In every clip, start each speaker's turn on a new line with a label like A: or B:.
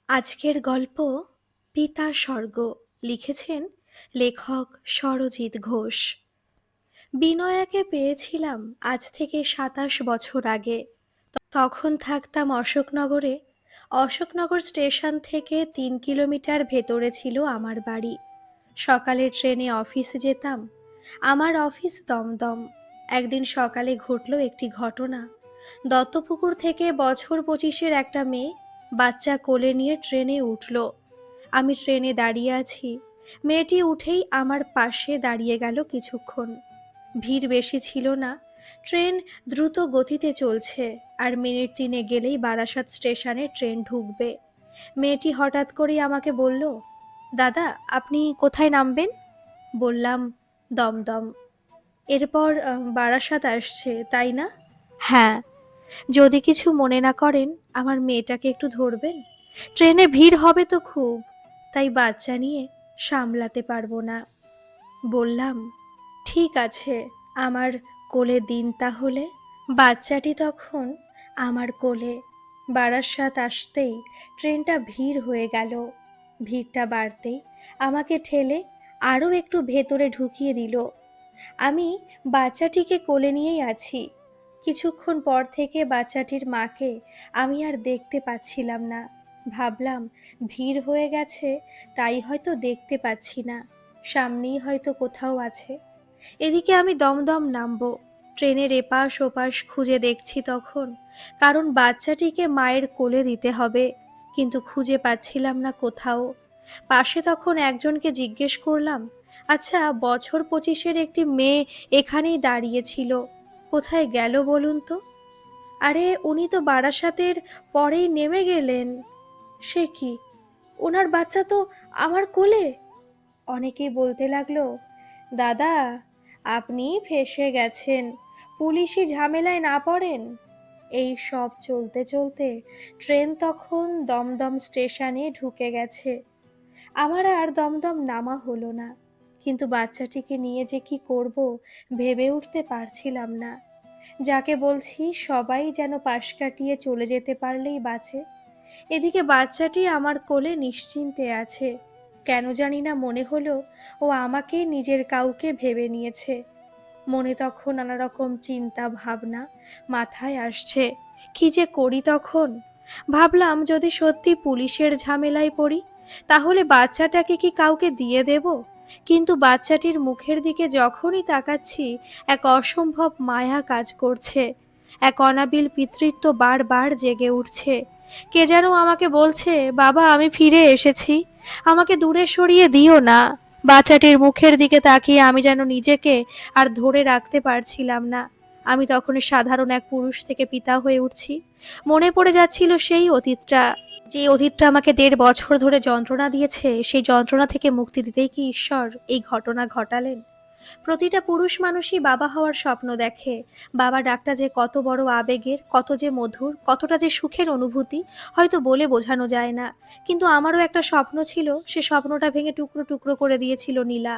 A: আজকের গল্প পিতা স্বর্গ। লিখেছেন লেখক সরজিৎ ঘোষ। বিনয়াকে পেয়েছিলাম আজ থেকে ২৭ বছর আগে। তখন থাকতাম অশোকনগরে। অশোকনগর স্টেশন থেকে ৩ কিলোমিটার ভেতরে ছিল আমার বাড়ি। সকালের ট্রেনে অফিসে যেতাম। আমার অফিস দমদম। একদিন সকালে ঘটল একটি ঘটনা। দত্তপুকুর থেকে বছর ২৫-এর একটা মেয়ে বাচ্চা কোলে নিয়ে ট্রেনে উঠল। আমি ট্রেনে দাঁড়িয়ে আছি। মেয়েটি উঠেই আমার পাশে দাঁড়িয়ে গেল কিছুক্ষণ। ভিড় বেশি ছিল না। ট্রেন দ্রুত গতিতে চলছে, আর মিনিট ৩ গেলেই বারাসাত স্টেশনে ট্রেন ঢুকবে। মেয়েটি হঠাৎ করেই আমাকে বলল, দাদা, আপনি কোথায় নামবেন? বললাম, দমদম। এরপর বারাসাত আসছে, তাই না? হ্যাঁ। যদি কিছু মনে না করেন, আমার মেয়েটাকে একটু ধরবেন। ট্রেনে ভিড় হবে তো খুব, তাই বাচ্চা নিয়ে সামলাতে পারবো না। বললাম, ঠিক আছে, আমার কোলে দিন তাহলে। বাচ্চাটি তখন আমার কোলে। বারাসাত আসতেই ট্রেনটা ভিড় হয়ে গেল। ভিড়টা বাড়তেই আমাকে ঠেলে আরও একটু ভেতরে ঢুকিয়ে দিল। আমি বাচ্চাটিকে কোলে নিয়েই আছি। কিছুক্ষণ পর থেকে বাচ্চাটির মাকে আমি আর দেখতে পাচ্ছিলাম না। ভাবলাম, ভিড় হয়ে গেছে, তাই হয়তো দেখতে পাচ্ছি না। সামনেই হয়তো কোথাও আছে। এদিকে আমি দমদম নামবো। ট্রেনের এপাশ ওপাশ খুঁজে দেখছি তখন, কারণ বাচ্চাটিকে মায়ের কোলে দিতে হবে, কিন্তু খুঁজে পাচ্ছিলাম না কোথাও। পাশে তখন একজনকে জিজ্ঞেস করলাম, আচ্ছা, বছর ২৫-এর একটি মেয়ে এখানেই দাঁড়িয়েছিল, কোথায় গেল বলুন তো? আরে, উনি তো বারাসাতের পরেই নেমে গেলেন। সে কি, ওনার বাচ্চা তো আমার কোলে! অনেকেই বলতে লাগলো, দাদা, আপনি ফেঁসে গেছেন, পুলিশি ঝামেলায় না পড়েন। এই সব চলতে চলতে ট্রেন তখন দমদম স্টেশনে ঢুকে গেছে। আমার আর দমদম নামা হলো না, কিন্তু বাচ্চাটিকে নিয়ে যে কি করব ভেবে উঠতে পারছিলাম না। যাকে বলছি সবাই যেন পাশ কাটিয়ে চলে যেতে পারলেই বাঁচে। এদিকে বাচ্চাটি আমার কোলে নিশ্চিন্তে আছে। কেন জানি না মনে হলো ও আমাকে নিজের কাউকে ভেবে নিয়েছে। মনে তখন নানা রকম চিন্তা ভাবনা মাথায় আসছে। কি যে করি তখন? ভাবলাম, যদি সত্যি পুলিশের ঝামেলায় পড়ি, তাহলে বাচ্চাটাকে কি কাউকে দিয়ে দেব? কিন্তু বাচ্চাটির মুখের দিকে যখনই তাকাচ্ছি, এক অসম্ভব মায়া কাজ করছে। এক অনাবিল পিতৃত্ব বারবার জেগে উঠছে। কে যেন আমাকে বলছে, বাবা, আমি ফিরে এসেছি, আমাকে দূরে সরিয়ে দিও না। বাচ্চাটির মুখের দিকে তাকিয়ে আমি যেন নিজেকে আর ধরে রাখতে পারছিলাম না। আমি তখন সাধারণ এক পুরুষ থেকে পিতা হয়ে উঠছি। মনে পড়ে যাচ্ছিল সেই অতীতটা, যে অতীতটা আমাকে ১.৫ বছর ধরে যন্ত্রণা দিয়েছে। সেই যন্ত্রণা থেকে মুক্তি দিতেই কি ঈশ্বর এই ঘটনা ঘটালেন? প্রতিটা পুরুষ মানুষই বাবা হওয়ার স্বপ্ন দেখে। বাবা ডাকটা যে কত বড় আবেগের, কত যে মধুর, কতটা যে সুখের অনুভূতি, হয়তো বলে বোঝানো যায় না। কিন্তু আমারও একটা স্বপ্ন ছিল, সে স্বপ্নটা ভেঙে টুকরো টুকরো করে দিয়েছিল নীলা।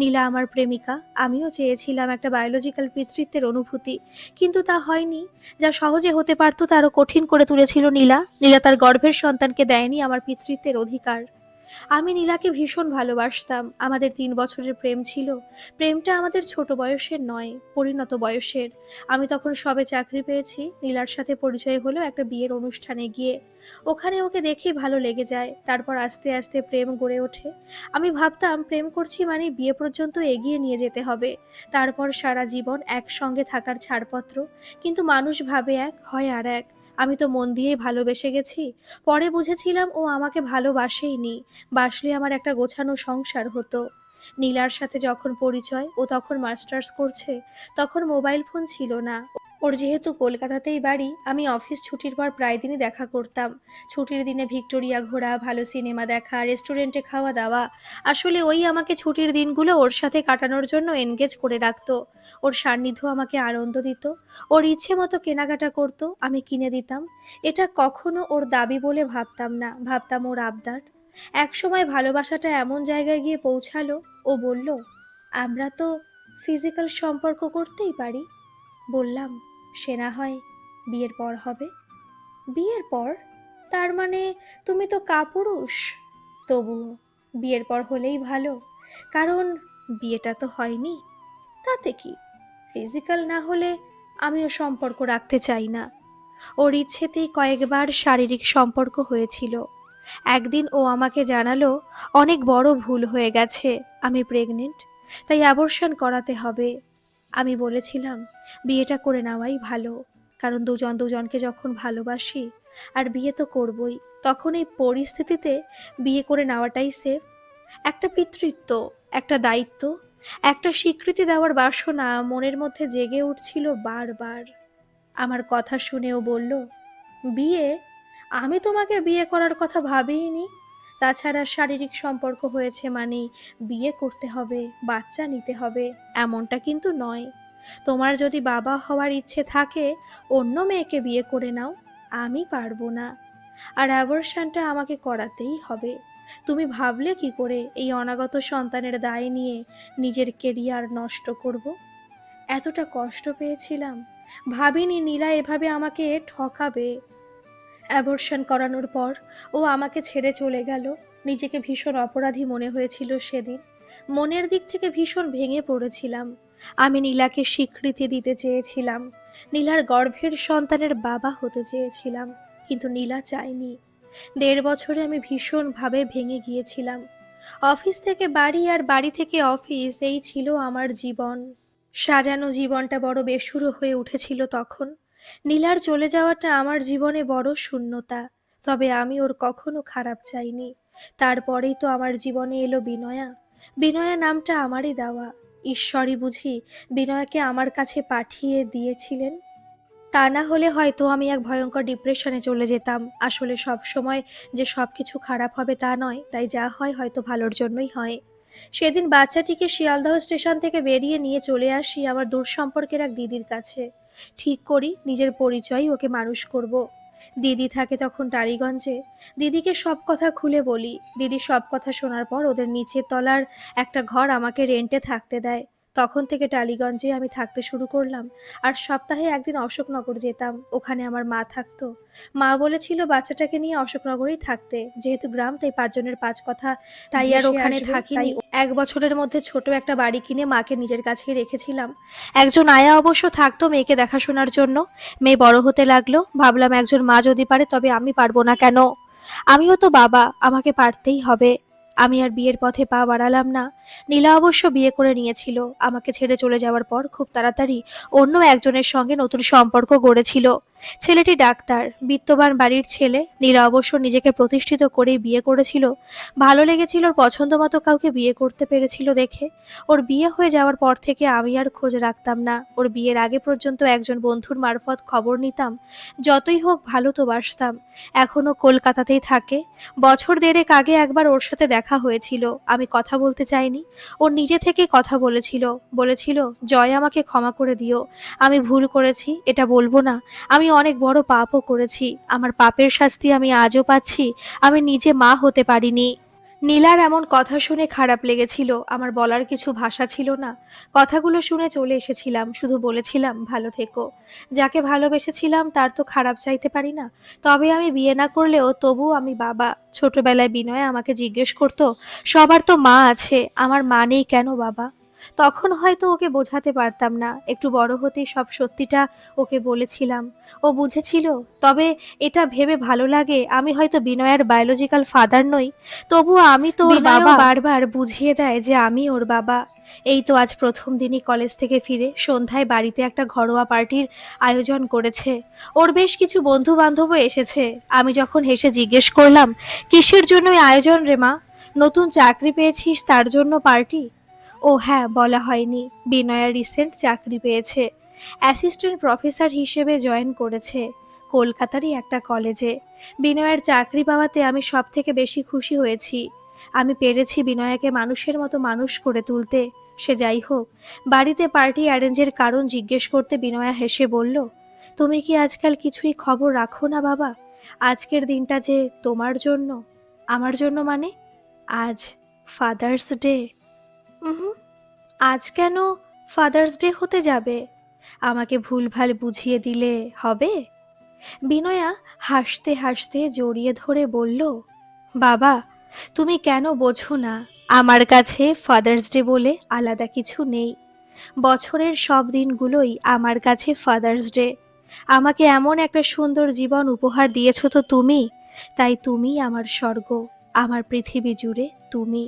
A: নীলা আমার প্রেমিকা। আমিও চেয়েছিলাম একটা বায়োলজিক্যাল পিতৃত্বের অনুভূতি, কিন্তু তা হয়নি। যা সহজে হতে পারত তারও কঠিন করে তুলেছিল নীলা। নীলা তার গর্ভের সন্তানকে দেয়নি আমার পিতৃত্বের অধিকার। আমি নীলাকে ভীষণ ভালোবাসতাম। আমাদের ৩ বছরের প্রেম ছিল। প্রেমটা আমাদের ছোট বয়সের নয়, পরিণত বয়সের। আমি তখন সবে চাকরি পেয়েছি। নীলার সাথে পরিচয় হলো একটা বিয়ের অনুষ্ঠানে গিয়ে। ওখানে ওকে দেখেই ভালো লেগে যায়। তারপর আস্তে আস্তে প্রেম গড়ে ওঠে। আমি ভাবতাম, প্রেম করছি মানে বিয়ে পর্যন্ত এগিয়ে নিয়ে যেতে হবে, তারপর সারা জীবন একসঙ্গে থাকার ছাড়পত্র। কিন্তু মানুষ ভাবে এক, হয় আর এক। আমি তো মন দিয়েই ভালোবেসে গেছি। পরে বুঝেছিলাম ও আমাকে ভালোবাসেইনি। বাসলে আমার একটা গোছানো সংসার হতো। নীলার সাথে যখন পরিচয়, ও তখন মাস্টার্স করছে। তখন মোবাইল ফোন ছিল না। ওর যেহেতু কলকাতাতেই বাড়ি, আমি অফিস ছুটির পর প্রায় দিনই দেখা করতাম। ছুটির দিনে ভিক্টোরিয়া ঘোরা, ভালো সিনেমা দেখা, রেস্টুরেন্টে খাওয়া দাওয়া। আসলে ওই আমাকে ছুটির দিনগুলো ওর সাথে কাটানোর জন্য এনগেজ করে রাখতো। ওর সান্নিধ্য আমাকে আনন্দ দিত। ওর ইচ্ছে মতো কেনাকাটা করতো, আমি কিনে দিতাম। এটা কখনো ওর দাবি বলে ভাবতাম না, ভাবতাম ওর আবদার। একসময় ভালোবাসাটা এমন জায়গায় গিয়ে পৌঁছালো, ও বলল, আমরা তো ফিজিক্যাল সম্পর্ক করতেই পারি। বললাম, সে না হয় বিয়ের পর হবে। বিয়ের পর? তার মানে তুমি তো কাপুরুষ। তবুও বিয়ের পর হলেই ভালো, কারণ বিয়েটা তো হয়নি। তাতে কি, ফিজিক্যাল না হলে আমিও সম্পর্ক রাখতে চাই না। ওর ইচ্ছেতেই কয়েকবার শারীরিক সম্পর্ক হয়েছিল। একদিন ও আমাকে জানালো অনেক বড় ভুল হয়ে গেছে, আমি প্রেগনেন্ট, তাই অ্যাবর্শন করাতে হবে। আমি বলেছিলাম বিয়েটা করে নেওয়াই ভালো, কারণ দুজন দুজনকে যখন ভালোবাসি আর বিয়ে তো করবই, তখন এই পরিস্থিতিতে বিয়ে করে নেওয়াটাই সেফ। একটা পিতৃত্ব, একটা দায়িত্ব, একটা স্বীকৃতি দেওয়ার বাসনা মনের মধ্যে জেগে উঠছিল বারবার। আমার কথা শুনেও বলল, বিয়ে? আমি তোমাকে বিয়ে করার কথা ভাবিনি। তাছাড়া শারীরিক সম্পর্ক হয়েছে মানেই বিয়ে করতে হবে, বাচ্চা নিতে হবে, এমনটা কিন্তু নয়। তোমার যদি বাবা হওয়ার ইচ্ছে থাকে, অন্য মেয়েকে বিয়ে করে নাও, আমি পারবো না। আর অ্যাবর্শনটা আমাকে করাতেই হবে। তুমি ভাবলে কি করে এই অনাগত সন্তানের দায় নিয়ে নিজের কেরিয়ার নষ্ট করব? এতটা কষ্ট পেয়েছিলাম, ভাবিনি নীলা এভাবে আমাকে ঠকাবে। অ্যাবর্শন করানোর পর ও আমাকে ছেড়ে চলে গেল। নিজেকে ভীষণ অপরাধী মনে হয়েছিল সেদিন। মনের দিক থেকে ভীষণ ভেঙে পড়েছিলাম। আমি নীলাকে স্বীকৃতি দিতে চেয়েছিলাম, নীলার গর্ভের সন্তানের বাবা হতে চেয়েছিলাম, কিন্তু নীলা চায়নি। 1.5 বছরে আমি ভীষণভাবে ভেঙে গিয়েছিলাম। অফিস থেকে বাড়ি আর বাড়ি থেকে অফিস, এই ছিল আমার জীবন। সাজানো জীবনটা বড় বেসুরো হয়ে উঠেছিল তখন। নীলার চলে যাওয়াটা আমার জীবনে বড় শূন্যতা, তবে আমি ওর কখনো খারাপ চাইনি। তারপরেই তো আমার জীবনে এলো বিনয়া। বিনয়া নামটা আমারই দেওয়া। ঈশ্বরই বুঝি বিনয়াকে আমার কাছে পাঠিয়ে দিয়েছিলেন। তা না হলে হয়তো আমি এক ভয়ঙ্কর ডিপ্রেশনে চলে যেতাম। আসলে সব সময় যে সবকিছু খারাপ হবে তা নয়, তাই যা হয় হয়তো ভালোর জন্যই হয়। সেদিন বাচ্চাটিকে শিয়ালদহ স্টেশন থেকে বেরিয়ে নিয়ে চলে আসি আমার দূর সম্পর্কের এক দিদির কাছে। ঠিক করি নিজের পরিচয় ওকে মানুষ করব। দিদি থাকে তখন টালিগঞ্জে। দিদিকে সব কথা খুলে বলি। দিদি সব কথা শোনার পর ওদের নিচের তলার একটা ঘর আমাকে রেন্টে থাকতে দেয়। তখন থেকে টালিগঞ্জে আমি থাকতে শুরু করলাম। আর সপ্তাহে একদিন অশোকনগর যেতাম, ওখানে আমার মা থাকতো। মা বলেছিল বাচ্চাটাকে নিয়ে অশোকনগরেই থাকতে, যেহেতু গ্রাম তাই 5 জনের 5 কথা, তাই আর ওখানে থাকিনি। 1 বছরের মধ্যে ছোট একটা বাড়ি কিনে মাকে নিজের কাছেই রেখেছিলাম। একজন আয়া অবশ্য থাকতো মেয়েকে দেখাশোনার জন্য। মেয়ে বড় হতে লাগলো, ভাবলাম একজন মা যদি পারে তবে আমি পারবো না কেন? আমিও তো বাবা, আমাকে পারতেই হবে। আমি আর বিয়ের পথে পা বাড়ালাম না। নীলা অবশ্য বিয়ে করে নিয়েছিল। আমাকে ছেড়ে চলে যাওয়ার পর খুব তাড়াতাড়ি অন্য একজনের সঙ্গে নতুন সম্পর্ক গড়েছিল। ছেলেটি ডাক্তার, বিত্তবান বাড়ির ছেলে। নীলা অবশ্য নিজেকে প্রতিষ্ঠিত করেই বিয়ে করেছিল। ভালো লেগেছিল, ওর পছন্দ মতো কাউকে বিয়ে করতে পেরেছিল দেখে। ওর বিয়ে হয়ে যাওয়ার পর থেকে আমি আর খোঁজ রাখতাম না। ওর বিয়ের আগে পর্যন্ত একজন বন্ধুর মারফত খবর নিতাম। যতই হোক ভালো তো বাসতাম। এখনো কলকাতাতেই থাকে। বছর দেড়েক আগে একবার ওর সাথে দেখা হয়েছিল। আমি কথা বলতে চাইনি, ও নিজে থেকে কথা বলেছিল। বলেছিল, জয় আমাকে ক্ষমা করে দিও, আমি ভুল করেছি, এটা বলবো না। আমি অনেক বড় পাপও করেছি, আমার পাপের শাস্তি আমি আজও পাচ্ছি। আমি নিজে মা হতে পারিনি। নীলার এমন কথা শুনে খারাপ লেগেছিল, আমার বলার কিছু ভাষা ছিল না। কথাগুলো শুনে চলে এসেছিলাম, শুধু বলেছিলাম ভালো থেকো। যাকে ভালোবেসেছিলাম তার তো খারাপ চাইতে পারি না। তবে আমি বিয়ে না করলেও তবুও আমি বাবা। ছোটবেলায় বিনয় আমাকে জিজ্ঞেস করতো, সবার তো মা আছে, আমার মা নেই কেন বাবা? তখন হয়তো ওকে বোঝাতে পারতাম না, একটু বড় হতেই সব সত্যিটা ওকে বলেছিলাম। ও বুঝেছিল। তবে এটা ভেবে ভালো লাগে আমি হয়তো বিনয়ের বায়োলজিক্যাল ফাদার নই, তবুও আমি তো ওর বাবা। বারবার বুঝিয়ে দেয় যে আমি ওর বাবা। এই তো আজ প্রথম দিনই কলেজ থেকে ফিরে সন্ধ্যায় বাড়িতে একটা ঘরোয়া পার্টির আয়োজন করেছে। ওর বেশ কিছু বন্ধু বান্ধবও এসেছে। আমি যখন হেসে জিজ্ঞেস করলাম, কিসের জন্য এই আয়োজন রে মা? নতুন চাকরি পেয়েছিস তার জন্য পার্টি? ও হ্যাঁ, বলা হয়নি, বিনয়া রিসেন্ট চাকরি পেয়েছে। অ্যাসিস্ট্যান্ট প্রফেসর হিসেবে জয়েন করেছে কলকাতারই একটা কলেজে। বিনয়ের চাকরি পাওয়াতে আমি সব থেকে বেশি খুশি হয়েছি। আমি পেরেছি বিনয়াকে মানুষের মতো মানুষ করে তুলতে। সে যাই হোক, বাড়িতে পার্টি অ্যারেঞ্জের কারণ জিজ্ঞেস করতে বিনয়া হেসে বলল, তুমি কি আজকাল কিছুই খবর রাখো না বাবা? আজকের দিনটা যে তোমার জন্য। আমার জন্য মানে? আজ ফাদার্স ডে। হুম, আজ কেন ফাদার্স ডে হতে যাবে? আমাকে ভুলভাল বুঝিয়ে দিলে হবে? বিনয়া হাসতে হাসতে জড়িয়ে ধরে বলল, বাবা, তুমি কেন বোঝো না, আমার কাছে ফাদার্স ডে বলে আলাদা কিছু নেই। বছরের সব দিনগুলোই আমার কাছে ফাদার্স ডে। আমাকে এমন একটা সুন্দর জীবন উপহার দিয়েছো তো তুমি, তাই তুমি আমার স্বর্গ, আমার পৃথিবী জুড়ে তুমি।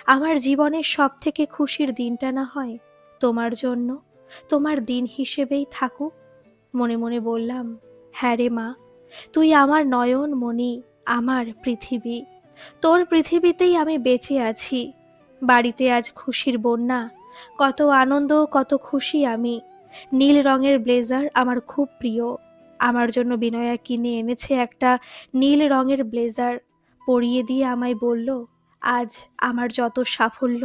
A: আমার জীবনের সব থেকে খুশির দিনটা না হয় তোমার জন্য, তোমার দিন হিসেবেই থাকুক। মনে মনে বললাম, হ্যাঁ রে মা, তুই আমার নয়ন মণি, আমার পৃথিবী। তোর পৃথিবীতেই আমি বেঁচে আছি। বাড়িতে আজ খুশির বন্যা, কত আনন্দ, কত খুশি আমি। নীল রঙের ব্লেজার আমার খুব প্রিয়। আমার জন্য বিনয়া কিনে এনেছে একটা নীল রঙের ব্লেজার, পরিয়ে দিয়ে আমায় বলল, আজ আমার যত সাফল্য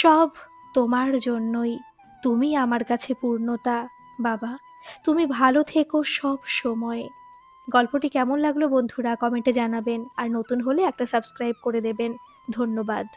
A: সব তোমার জন্যই। তুমি আমার কাছে পূর্ণতা। বাবা, তুমি ভালো থেকো সব সময়। গল্পটি কেমন লাগলো বন্ধুরা কমেন্টে জানাবেন, আর নতুন হলে একটা সাবস্ক্রাইব করে দেবেন। ধন্যবাদ।